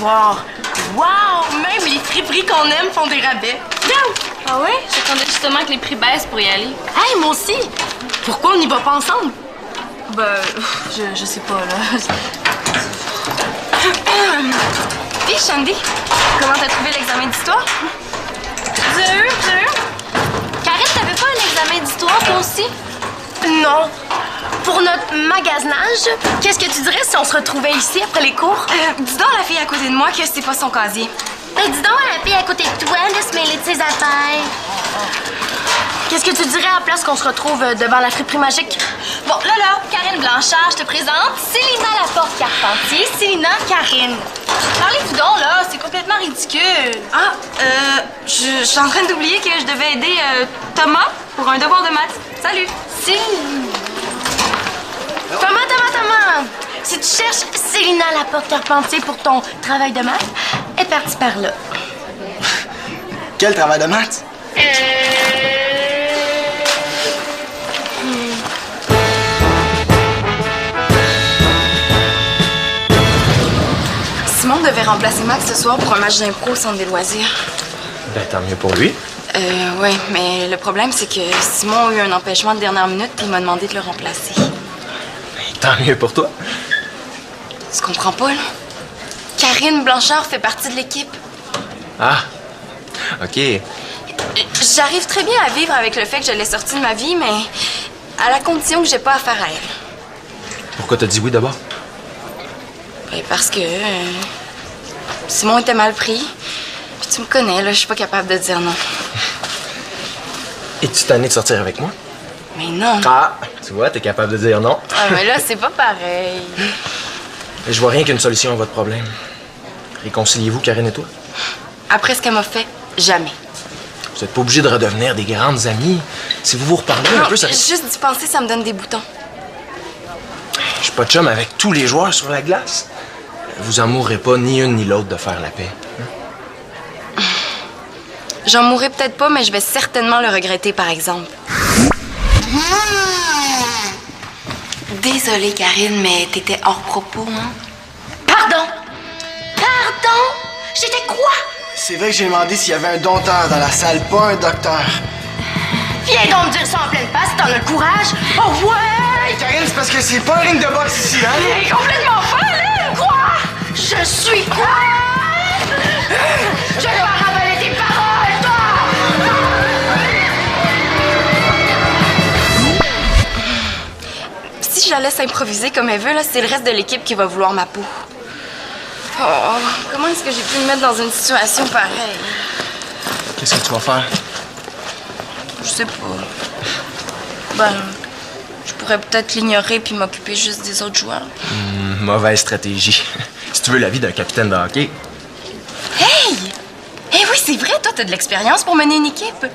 soir. Wow! Même les friperies qu'on aime font des rabais. Go! Ah oui? J'attendais justement que les prix baissent pour y aller. Hey, moi aussi! Pourquoi on n'y va pas ensemble? Ben, je sais pas, là. Puis, Shandy, comment t'as trouvé l'examen d'histoire? Dur. Karine, t'avais pas un examen d'histoire, toi aussi? Non. Pour notre magasinage, qu'est-ce que tu dirais si on se retrouvait ici après les cours? Dis donc à la fille à côté de moi que c'est pas son casier. Dis donc à la fille à côté de toi de se mêler de ses affaires. Qu'est-ce que tu dirais à la place qu'on se retrouve devant la friperie magique? Bon, là, Karine Blanchard, je te présente Célina Laporte-Carpentier, Célina Karine. Parlez-vous donc, là, c'est complètement ridicule. Ah, je suis en train d'oublier que je devais aider Thomas pour un devoir de maths. Salut! Thomas! Si tu cherches Célina Laporte-Carpentier pour ton travail de maths, elle est partie par là. Quel travail de maths? Simon devait remplacer Max ce soir pour un match d'impro au centre des loisirs. Ben, tant mieux pour lui. Ouais, mais le problème, c'est que Simon a eu un empêchement de dernière minute et il m'a demandé de le remplacer. Ben, tant mieux pour toi. Tu comprends pas, là? Karine Blanchard fait partie de l'équipe. Ah, OK. J'arrive très bien à vivre avec le fait que je l'ai sortie de ma vie, mais à la condition que j'ai pas affaire à elle. Pourquoi t'as dit oui d'abord? Ben, parce que Simon était mal pris. Puis tu me connais, là, je suis pas capable de dire non. Es-tu tanné de sortir avec moi? Mais non. Ah, tu vois, t'es capable de dire non. Ah, mais là, c'est pas pareil. Je vois rien qu'une solution à votre problème. Réconciliez-vous, Karine et toi? Après ce qu'elle m'a fait, jamais. Vous êtes pas obligés de redevenir des grandes amies. Si vous vous reparlez un peu, ça... Juste d'y penser, ça me donne des boutons. Je suis pas de chum avec tous les joueurs sur la glace. Vous en mourrez pas ni une ni l'autre de faire la paix. J'en mourrai peut-être pas, mais je vais certainement le regretter, par exemple. Désolée, Karine, mais t'étais hors propos, hein? Pardon? J'étais quoi? C'est vrai que j'ai demandé s'il y avait un dompteur dans la salle, pas un docteur. Viens donc me dire ça en pleine face si t'en as le courage. Oh ouais! Hey, Karine, c'est parce que c'est pas un ring de boxe ici, hein? Elle est complètement folle, elle! Quoi? Je suis quoi? Je dois ravaler tes paroles, toi! Si je la laisse improviser comme elle veut, là, c'est le reste de l'équipe qui va vouloir ma peau. Oh, comment est-ce que j'ai pu me mettre dans une situation pareille? Qu'est-ce que tu vas faire? Je sais pas. Ben, je pourrais peut-être l'ignorer puis m'occuper juste des autres joueurs. Mauvaise stratégie. Si tu veux la vie d'un capitaine de hockey. Hey! Eh oui, c'est vrai, toi, t'as de l'expérience pour mener une équipe.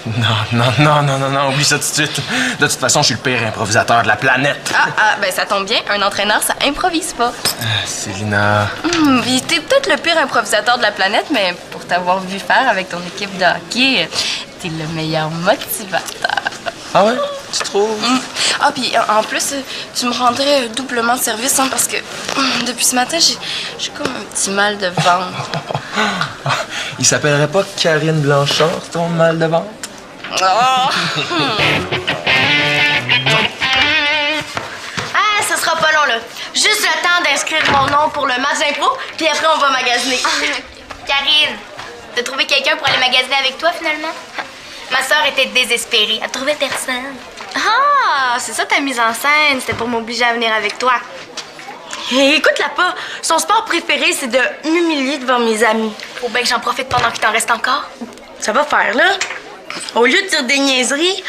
Non, oublie ça tout de suite. De toute façon, je suis le pire improvisateur de la planète. Ben ça tombe bien, un entraîneur, ça improvise pas. Célina... Puis t'es peut-être le pire improvisateur de la planète, mais pour t'avoir vu faire avec ton équipe de hockey, t'es le meilleur motivateur. Ah ouais? Tu trouves? Ah, puis en plus, tu me rendrais doublement service, hein, parce que depuis ce matin, j'ai comme un petit mal de ventre. Il s'appellerait pas Karine Blanchard, ton mal de ventre? Ah, ça sera pas long, là. Juste le temps d'inscrire mon nom pour le match d'impro, puis après, on va magasiner. Karine, t'as trouvé quelqu'un pour aller magasiner avec toi, finalement? Ma sœur était désespérée. Elle trouvait personne. Ah, c'est ça ta mise en scène. C'était pour m'obliger à venir avec toi. Hey, écoute-la pas. Son sport préféré, c'est de m'humilier devant mes amis. Faut bien que j'en profite pendant qu'il t'en reste encore. Ça va faire, là. Au lieu de dire des niaiseries,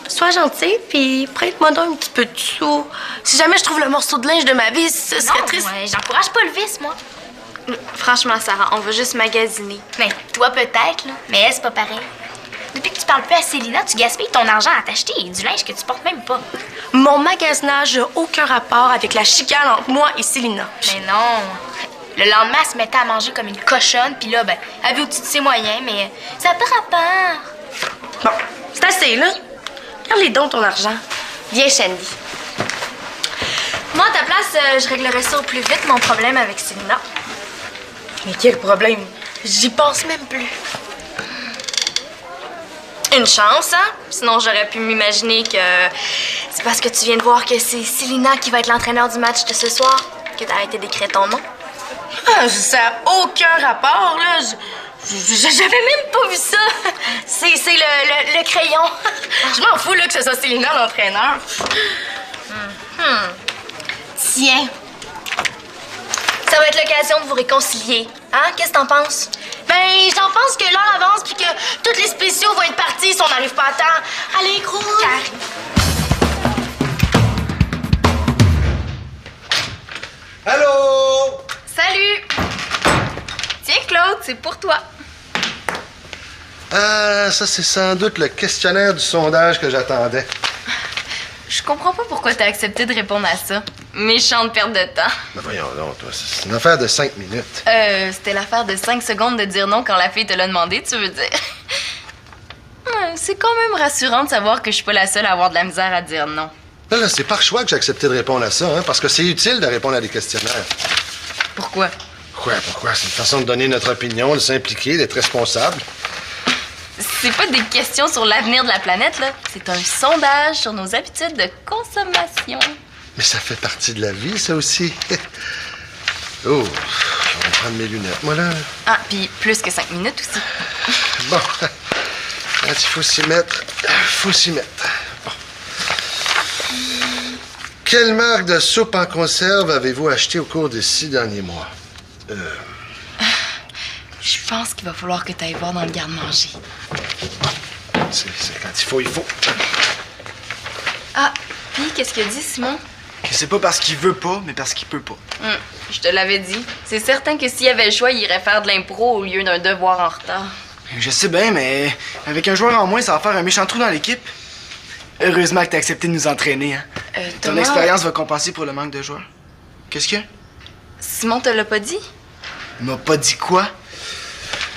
sois gentil, puis prête-moi donc un petit peu de sous. Si jamais je trouve le morceau de linge de ma vie, ce serait triste. Ouais, j'encourage pas le vice, moi. Franchement, Sarah, on va juste magasiner. Mais toi, peut-être, là. Mais elle, c'est pas pareil. Depuis que tu parles plus à Célina, tu gaspilles ton argent à t'acheter du linge que tu portes même pas. Mon magasinage n'a aucun rapport avec la chicane entre moi et Célina. Mais non. Le lendemain, elle se mettait à manger comme une cochonne, puis là, ben, elle vit au-dessus de ses moyens, mais ça n'a pas rapport. Bon, c'est assez, là. Regarde les dons ton argent. Viens, Shandy. Moi, à ta place, je réglerais ça au plus vite, mon problème avec Célina. Mais quel problème? J'y pense même plus. Une chance, hein? Sinon, j'aurais pu m'imaginer que c'est parce que tu viens de voir que c'est Célina qui va être l'entraîneur du match de ce soir que t'as arrêté d'écrire ton nom. Ah, ça n'a aucun rapport, là. J'avais même pas vu ça. C'est le crayon. Je m'en fous, là, que ce soit Célina l'entraîneur. Tiens. Ça va être l'occasion de vous réconcilier. Hein? Qu'est-ce que t'en penses? Ben, j'en pense que l'heure avance puis que tous les spéciaux vont être partis si on n'arrive pas à temps. Allez, gros! Allô? Salut! Tiens, Claude, c'est pour toi. Ah, ça, c'est sans doute le questionnaire du sondage que j'attendais. Je comprends pas pourquoi t'as accepté de répondre à ça. Méchante perte de temps. Ben voyons donc, toi, c'est une affaire de 5 minutes. C'était l'affaire de 5 secondes de dire non quand la fille te l'a demandé, tu veux dire. C'est quand même rassurant de savoir que je suis pas la seule à avoir de la misère à dire non. Là, c'est par choix que j'ai accepté de répondre à ça, hein, parce que c'est utile de répondre à des questionnaires. Pourquoi? Pourquoi? C'est une façon de donner notre opinion, de s'impliquer, d'être responsable. C'est pas des questions sur l'avenir de la planète, là. C'est un sondage sur nos habitudes de consommation. Mais ça fait partie de la vie, ça aussi. Oh, je vais prendre mes lunettes, moi, là. Ah, puis plus que 5 minutes aussi. Bon, quand il faut s'y mettre, faut s'y mettre. Bon. Quelle marque de soupe en conserve avez-vous acheté au cours des 6 derniers mois? Je pense qu'il va falloir que tu ailles voir dans le garde-manger. C'est quand il faut. Ah, puis qu'est-ce qu'il a dit, Simon? Que c'est pas parce qu'il veut pas, mais parce qu'il peut pas. Je te l'avais dit. C'est certain que s'il avait le choix, il irait faire de l'impro au lieu d'un devoir en retard. Je sais bien, mais avec un joueur en moins, ça va faire un méchant trou dans l'équipe. Heureusement que t'as accepté de nous entraîner, hein. Ton Thomas, expérience va compenser pour le manque de joueurs. Qu'est-ce qu'il y a? Simon te l'a pas dit? Il m'a pas dit quoi?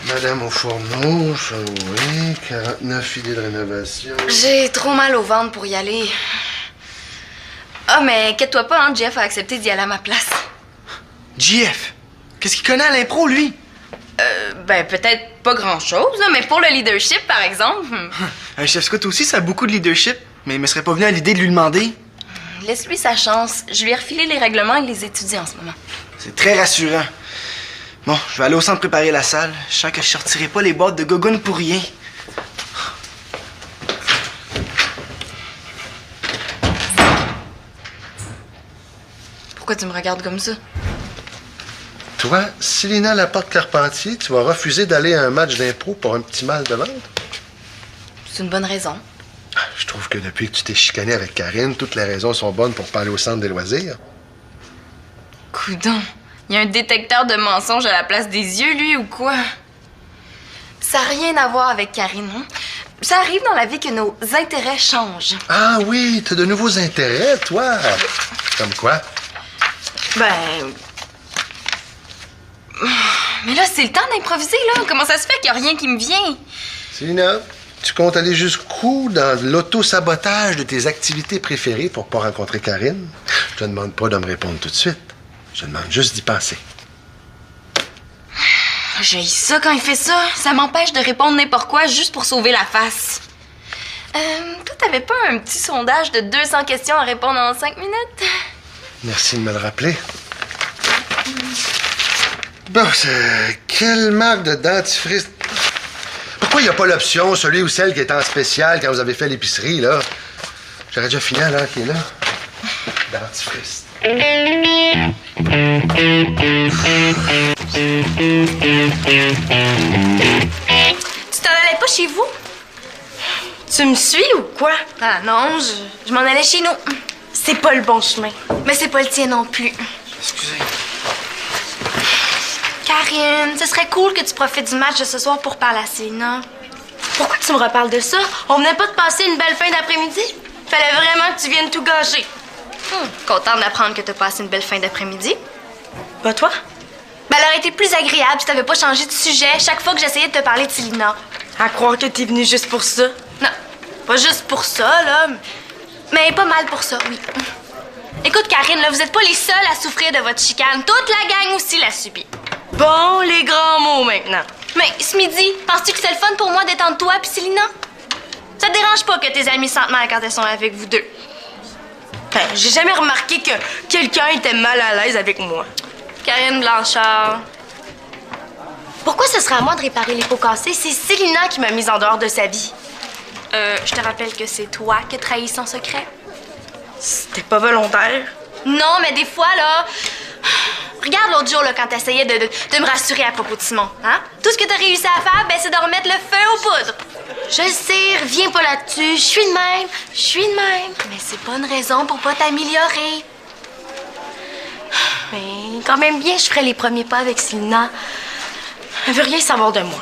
Madame au fourneau, oui, 49 idées de rénovation. J'ai trop mal au ventre pour y aller. Ah, mais inquiète-toi pas, hein, Jeff a accepté d'y aller à ma place. JF! Qu'est-ce qu'il connaît à l'impro, lui? Ben, peut-être pas grand-chose, là, mais pour le leadership, par exemple. Un chef scout aussi, ça a beaucoup de leadership, mais il me serait pas venu à l'idée de lui demander. Laisse-lui sa chance. Je lui ai refilé les règlements et les étudie en ce moment. C'est très rassurant. Bon, je vais aller au centre préparer la salle. Je sens que je sortirai pas les boîtes de gogoon pour rien. Pourquoi tu me regardes comme ça? Toi, Célina Laporte-Carpentier, tu vas refuser d'aller à un match d'impro pour un petit mal de ventre? C'est une bonne raison. Je trouve que depuis que tu t'es chicané avec Karine, toutes les raisons sont bonnes pour pas aller au centre des loisirs. Coudon, il y a un détecteur de mensonges à la place des yeux, lui, ou quoi? Ça n'a rien à voir avec Karine, hein? Ça arrive dans la vie que nos intérêts changent. Ah oui, t'as de nouveaux intérêts, toi. Comme quoi? Ben... Mais là, c'est le temps d'improviser, là. Comment ça se fait qu'il n'y a rien qui me vient? Célina, tu comptes aller jusqu'où dans l'auto-sabotage de tes activités préférées pour pas rencontrer Karine? Je te demande pas de me répondre tout de suite. Je te demande juste d'y penser. J'ai ça quand il fait ça. Ça m'empêche de répondre n'importe quoi juste pour sauver la face. Toi, t'avais pas un petit sondage de 200 questions à répondre en 5 minutes? Merci de me le rappeler. Bon, c'est... Quelle marque de dentifrice... Pourquoi il n'y a pas l'option, celui ou celle qui est en spécial quand vous avez fait l'épicerie, là? J'aurais déjà fini, là, qui est là. Dentifrice. Tu t'en allais pas chez vous? Tu me suis ou quoi? Ah non, je m'en allais chez nous. C'est pas le bon chemin. Mais c'est pas le tien non plus. Excusez. Karine, ce serait cool que tu profites du match de ce soir pour parler à Célina. Pourquoi tu me reparles de ça? On venait pas de passer une belle fin d'après-midi? Fallait vraiment que tu viennes tout gâcher. Contente d'apprendre que t'as passé une belle fin d'après-midi. Pas toi? Ben, elle aurait été plus agréable si t'avais pas changé de sujet chaque fois que j'essayais de te parler de Célina. À croire que t'es venue juste pour ça. Non, pas juste pour ça, là. Mais pas mal pour ça, oui. Écoute, Karine, là, vous êtes pas les seuls à souffrir de votre chicane. Toute la gang aussi l'a subi. Bon, les grands mots maintenant. Mais ce midi, penses-tu que c'est le fun pour moi d'être entre toi et Célina? Ça te dérange pas que tes amies sentent mal quand elles sont avec vous deux? Ben, j'ai jamais remarqué que quelqu'un était mal à l'aise avec moi. Karine Blanchard. Pourquoi ce serait à moi de réparer les pots cassés? C'est Célina qui m'a mise en dehors de sa vie. Je te rappelle que c'est toi qui as trahi son secret. C'était pas volontaire. Non, mais des fois, là... Regarde l'autre jour, là, quand t'essayais de me rassurer à propos de Simon, hein? Tout ce que t'as réussi à faire, ben, c'est de remettre le feu aux poudres. Je le sais, reviens pas là-dessus. Je suis de même. Mais c'est pas une raison pour pas t'améliorer. Mais quand même bien, je ferais les premiers pas avec Célina. Elle veut rien savoir de moi.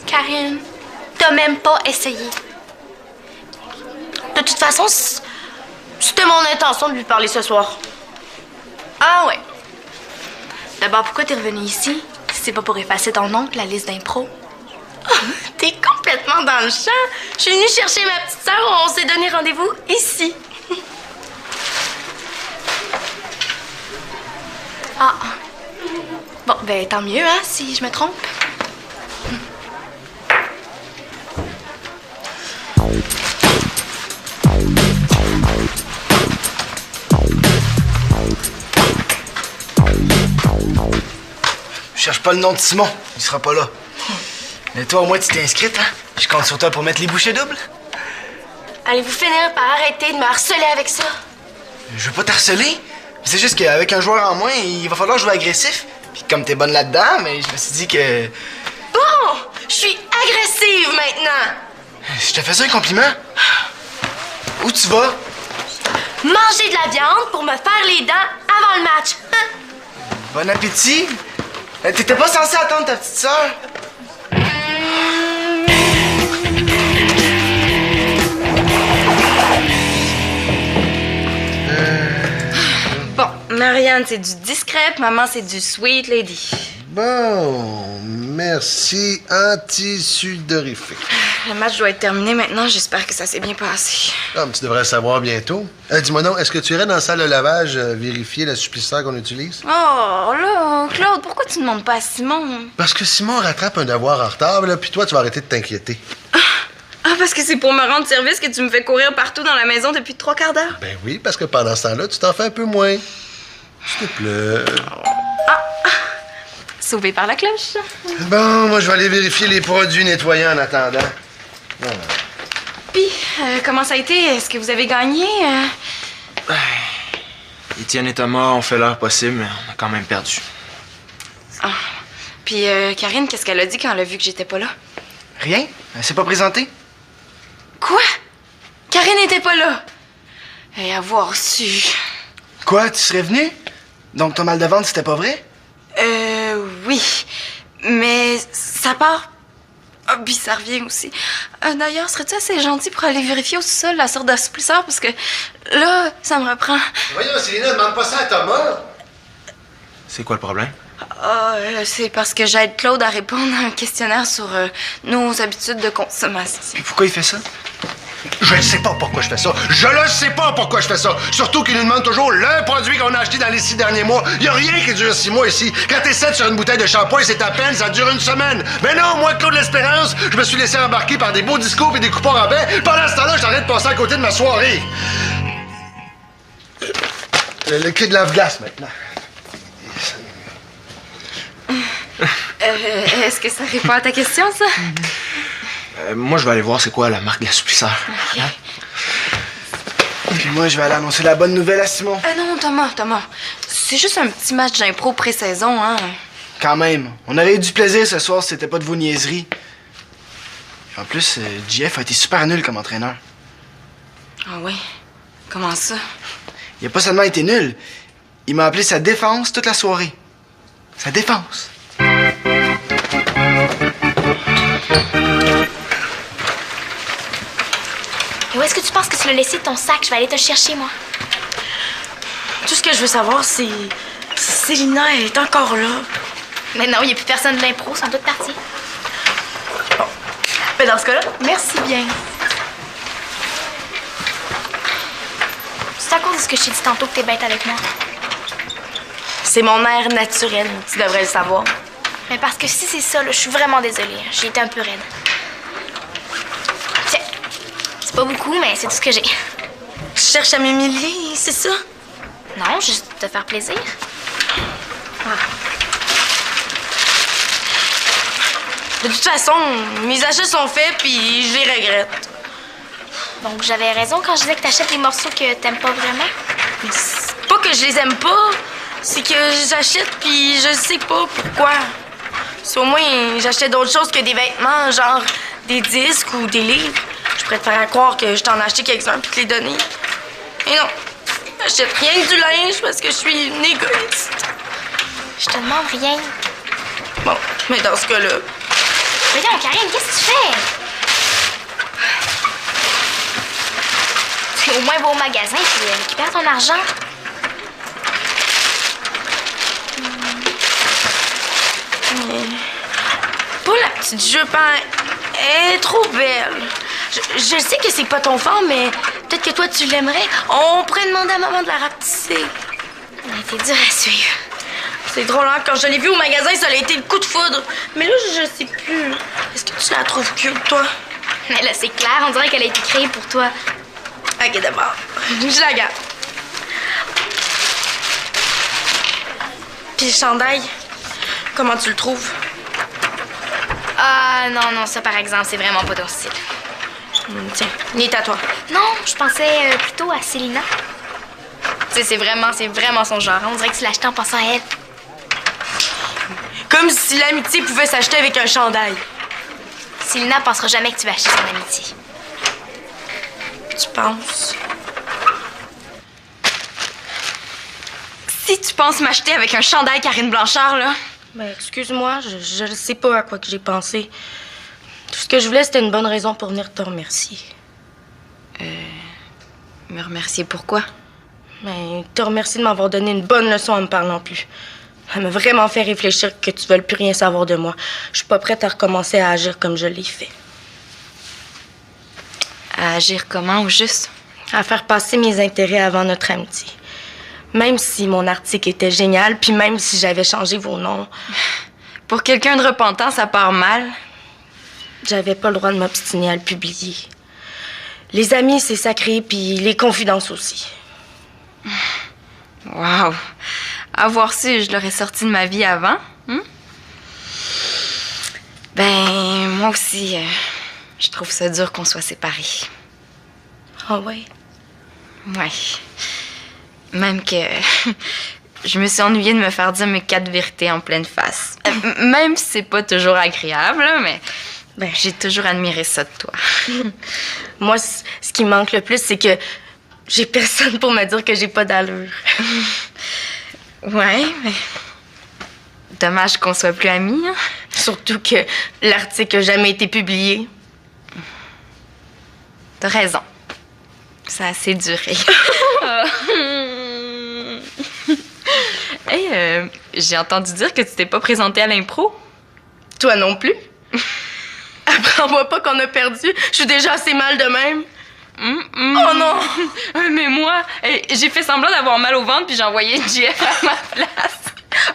Karine, t'as même pas essayé. De toute façon, c'était mon intention de lui parler ce soir. Ah ouais. D'abord, pourquoi t'es revenue ici? Si c'est pas pour effacer ton nom de la liste d'impro. T'es complètement dans le champ. Je suis venue chercher ma petite sœur. On s'est donné rendez-vous ici. Ah. Bon, ben tant mieux, hein, si je me trompe. Je cherche pas le nom de Simon. Il sera pas là. Mais toi, au moins, tu t'es inscrite, hein? Je compte sur toi pour mettre les bouchées doubles. Allez-vous finir par arrêter de me harceler avec ça? Je veux pas t'harceler. C'est juste qu'avec un joueur en moins, il va falloir jouer agressif. Puis comme t'es bonne là-dedans, mais je me suis dit que... Bon! Je suis agressive maintenant! Je te faisais un compliment. Où tu vas? Manger de la viande pour me faire les dents avant le match. Bon appétit. T'étais pas censé attendre ta petite sœur? Bon, Marianne, c'est du discret, maman, c'est du sweet lady. Bon, merci, anti-sudorifique. Le match doit être terminé maintenant, j'espère que ça s'est bien passé. Ah, mais tu devrais le savoir bientôt. Dis-moi donc, est-ce que tu irais dans la salle de lavage vérifier la supplisseur qu'on utilise? Oh là, Claude, pourquoi tu ne demandes pas à Simon? Parce que Simon rattrape un devoir en retard, là, puis toi, tu vas arrêter de t'inquiéter. Ah, parce que c'est pour me rendre service que tu me fais courir partout dans la maison depuis 3/4 d'heure? Ben oui, parce que pendant ce temps-là, tu t'en fais un peu moins. S'il te plaît. Sauvé par la cloche. Bon, moi, je vais aller vérifier les produits nettoyants en attendant. Voilà. Puis, comment ça a été? Est-ce que vous avez gagné? Étienne et Thomas ont fait leur possible, mais on a quand même perdu. Ah. Puis, Karine, qu'est-ce qu'elle a dit quand elle a vu que j'étais pas là? Rien? Elle s'est pas présentée? Quoi? Karine n'était pas là? Et avoir su. Quoi? Tu serais venu? Donc ton mal de ventre, c'était pas vrai? Oui. Mais ça part. Ah, puis ça revient aussi. D'ailleurs, serais-tu assez gentil pour aller vérifier au sous-sol la sorte d'assouplisseur? Parce que là, ça me reprend. Voyons, Célina, demande pas ça à Thomas. C'est quoi le problème? C'est parce que j'aide Claude à répondre à un questionnaire sur nos habitudes de consommation. Et pourquoi il fait ça? Je ne sais pas pourquoi je fais ça. Je le sais pas pourquoi je fais ça. Surtout qu'il nous demande toujours le produit qu'on a acheté dans les 6 derniers mois. Il y a rien qui dure 6 mois ici. Quand t'es 7 sur une bouteille de shampoing, c'est à peine, ça dure une semaine. Mais non, moi, Claude L'Espérance, je me suis laissé embarquer par des beaux discours et des coupons rabais. Pendant ce temps-là, je t'arrête de passer à côté de ma soirée. Le cul de lave-glace, maintenant. Est-ce que ça répond à ta question, ça? Moi, je vais aller voir c'est quoi la marque de l'assouplisseur. OK. Puis moi, je vais aller annoncer la bonne nouvelle à Simon. Non, Thomas. C'est juste un petit match d'impro pré-saison, hein. Quand même. On aurait eu du plaisir ce soir si c'était pas de vos niaiseries. En plus, JF a été super nul comme entraîneur. Ah oui? Comment ça? Il a pas seulement été nul, il m'a appelé sa défense toute la soirée. Sa défense. Et où est-ce que tu penses que tu l'as laissé ton sac? Je vais aller te chercher, moi. Tout ce que je veux savoir, c'est si Célina est encore là. Mais non, il n'y a plus personne de l'impro, ils sont toutes partis. Bon. Mais dans ce cas-là, merci bien. C'est à cause de ce que je t'ai dit tantôt que t'es bête avec moi. C'est mon air naturel, tu devrais le savoir. Mais parce que si c'est ça, là, je suis vraiment désolée. J'ai été un peu raide. Tiens, c'est pas beaucoup, mais c'est tout ce que j'ai. Tu cherches à m'humilier, c'est ça? Non, juste te faire plaisir. De toute façon, mes achats sont faits, puis je les regrette. Donc j'avais raison quand je disais que t'achètes des morceaux que t'aimes pas vraiment. Mais c'est pas que je les aime pas, c'est que j'achète, puis je sais pas pourquoi. Si au moins j'achetais d'autres choses que des vêtements, genre des disques ou des livres, je pourrais te faire croire que je t'en ai acheté quelques-uns puis te les donner. Et non, j'achète rien que du linge parce que je suis une égoïste. Je te demande rien. Bon, mais dans ce cas-là, Voyons, Karine, qu'est-ce que tu fais? Au moins, va au magasin et récupère ton argent. pas la petite jupe, hein? Elle est trop belle. Je sais que c'est pas ton fort, mais peut-être que toi, tu l'aimerais. On pourrait demander à maman de la rapetisser. T'es dur à suivre. C'est drôle, hein? Quand je l'ai vue au magasin, ça a été le coup de foudre. Mais là, je sais plus. Est-ce que tu la trouves cute, toi? Mais là, c'est clair, on dirait qu'elle a été créée pour toi. Ok, d'abord. Je la garde. Puis le chandail, comment tu le trouves? Ah, non, ça, par exemple, c'est vraiment pas ton style. Tiens, il est à toi. Non, je pensais plutôt à Célina. Tu sais, c'est vraiment son genre. On dirait que tu l'as acheté en pensant à elle. Comme si l'amitié pouvait s'acheter avec un chandail. Célina pensera jamais que tu vas acheter son amitié. Tu penses? Si tu penses m'acheter avec un chandail Karine Blanchard, là... Ben, excuse-moi, je ne sais pas à quoi que j'ai pensé. Tout ce que je voulais, c'était une bonne raison pour venir te remercier. Me remercier pourquoi? Ben, te remercier de m'avoir donné une bonne leçon en me parlant plus. Ça m'a vraiment fait réfléchir que tu ne veuilles plus rien savoir de moi. Je suis pas prête à recommencer à agir comme je l'ai fait. À agir comment, ou juste? À faire passer mes intérêts avant notre amitié. Même si mon article était génial, puis même si j'avais changé vos noms. Pour quelqu'un de repentant, ça part mal. J'avais pas le droit de m'obstiner à le publier. Les amis, c'est sacré, puis les confidences aussi. Wow! Avoir su, je l'aurais sorti de ma vie avant. Ben, moi aussi, je trouve ça dur qu'on soit séparés. Ah ouais? Ouais. Même que je me suis ennuyée de me faire dire mes 4 vérités en pleine face. Même si c'est pas toujours agréable, là, mais ben, j'ai toujours admiré ça de toi. Moi, ce qui me manque le plus, c'est que j'ai personne pour me dire que j'ai pas d'allure. Ouais, mais dommage qu'on soit plus amis. Hein? Surtout que l'article n'a jamais été publié. T'as raison. Ça a assez duré. Hey, j'ai entendu dire que tu t'es pas présentée à l'impro. Toi non plus. Apprends-moi pas qu'on a perdu. Je suis déjà assez mal de même. Oh non! Mais moi, j'ai fait semblant d'avoir mal au ventre puis j'ai envoyé Jeff à ma place.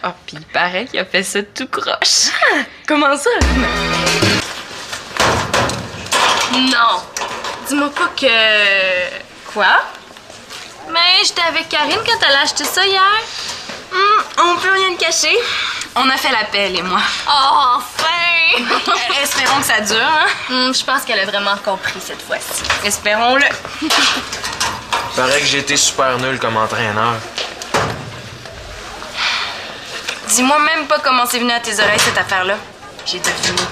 Oh, puis il paraît qu'il a fait ça tout croche. Comment ça? Non. Dis-moi pas que... Quoi? Mais j'étais avec Karine quand elle a acheté ça hier. On peut rien te cacher. On a fait l'appel, et moi. Oh, enfin! Espérons que ça dure, hein? Je pense qu'elle a vraiment compris cette fois-ci. Espérons-le. Paraît que j'ai été super nul comme entraîneur. Dis-moi même pas comment c'est venu à tes oreilles, cette affaire-là. J'ai deviné.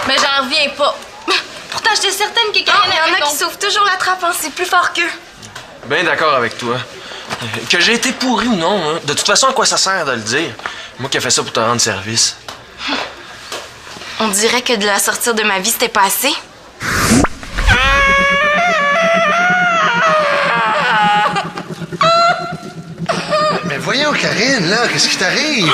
Mais j'en reviens pas. Pourtant, j'étais certaine que Karine... Il y en a qui sauvent toujours la trappe, hein? C'est plus fort qu'eux. Ben d'accord avec toi. Que j'ai été pourri ou non, hein? De toute façon, à quoi ça sert de le dire? Moi qui ai fait ça pour te rendre service. On dirait que de la sortir de ma vie, c'était pas assez. Mais voyons, Karine, là, qu'est-ce qui t'arrive?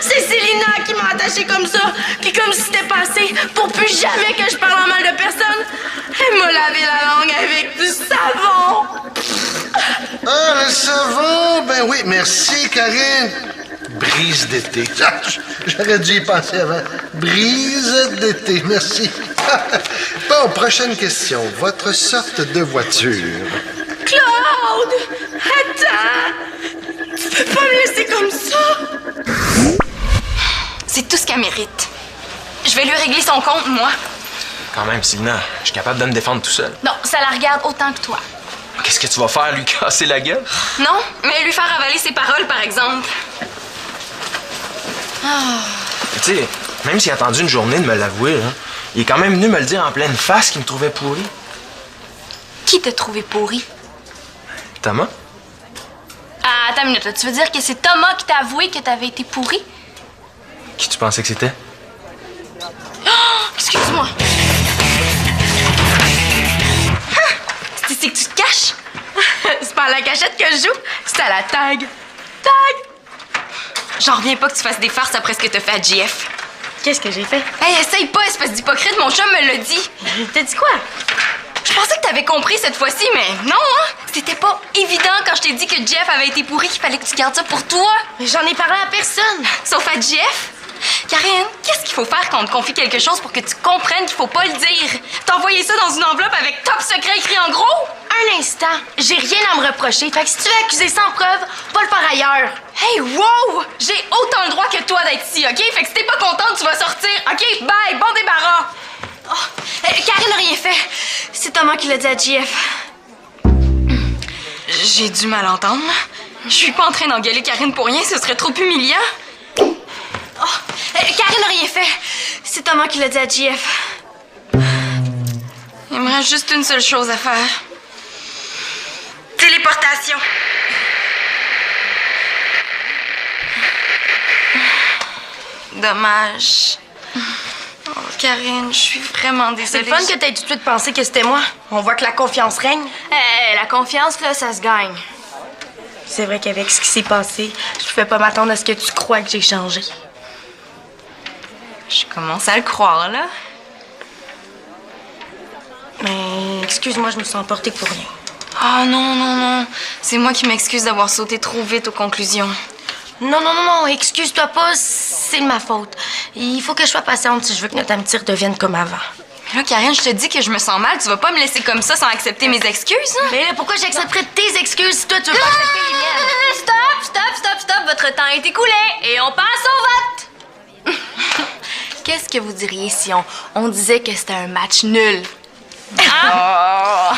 C'est Célina qui m'a attachée comme ça, puis comme si c'était passé pour plus jamais que je parle en mal de personne. Elle m'a lavé la langue avec du ça va? Ben oui, merci, Karine. Brise d'été. Ah, j'aurais dû y penser avant. Brise d'été, merci. Bon, prochaine question. Votre sorte de voiture? Claude! Attends! Tu peux pas me laisser comme ça! C'est tout ce qu'elle mérite. Je vais lui régler son compte, moi. Quand même, Sylvina, je suis capable de me défendre tout seul. Non, ça la regarde autant que toi. Qu'est-ce que tu vas faire, lui casser la gueule? Non, mais lui faire avaler ses paroles, par exemple. Tu sais, même s'il a attendu une journée de me l'avouer, là, il est quand même venu me le dire en pleine face qu'il me trouvait pourri. Qui t'a trouvé pourri? Thomas? Ah, attends une minute, là. Tu veux dire que c'est Thomas qui t'a avoué que t'avais été pourri? Qui tu pensais que c'était? Excuse-moi. C'est ici que tu te caches? C'est pas à la cachette que je joue, c'est à la tag. J'en reviens pas que tu fasses des farces après ce que t'as fait à JF. Qu'est-ce que j'ai fait? Hey, essaye pas, espèce d'hypocrite, mon chum me l'a dit. T'as dit quoi? Je pensais que t'avais compris cette fois-ci, mais non, hein? C'était pas évident quand je t'ai dit que Jeff avait été pourri qu'il fallait que tu gardes ça pour toi. Mais j'en ai parlé à personne. Sauf à Jeff. Karine, qu'est-ce qu'il faut faire quand on te confie quelque chose pour que tu comprennes qu'il faut pas le dire? T'as envoyé ça dans une enveloppe avec top secret écrit en gros? Un instant, j'ai rien à me reprocher. Fait que si tu veux accuser sans preuve, va le faire ailleurs. Hey, wow! J'ai autant le droit que toi d'être ici, OK? Fait que si t'es pas contente, tu vas sortir. OK, bye, bon débarras. Oh, Karine n'a rien fait. C'est Thomas qui l'a dit à JF. J'ai dû mal entendre. Je suis pas en train d'engueuler Karine pour rien, ce serait trop humiliant. Oh, Karine n'a rien fait. C'est Thomas qui l'a dit à JF. Il me reste juste une seule chose à faire. Téléportation. Dommage. Oh, Karine, je suis vraiment C'est désolée. le fun que t'aies tout de suite pensé que c'était moi. On voit que la confiance règne. La confiance, là, ça se gagne. C'est vrai qu'avec ce qui s'est passé, je pouvais pas m'attendre à ce que tu crois que j'ai changé. Je commence à le croire, là. Mais excuse-moi, je me suis emportée pour rien. Ah non, non, non. C'est moi qui m'excuse d'avoir sauté trop vite aux conclusions. Non, excuse-toi pas, c'est de ma faute. Il faut que je sois patiente si je veux que notre amitié redevienne comme avant. Mais là, Karine, je te dis que je me sens mal. Tu vas pas me laisser comme ça sans accepter mes excuses, hein? Mais là, pourquoi j'accepterais tes excuses si toi, tu veux pas accepter les miennes? Stop. Votre temps est écoulé et on passe au vote. Qu'est-ce que vous diriez si on disait que c'était un match nul? Hein?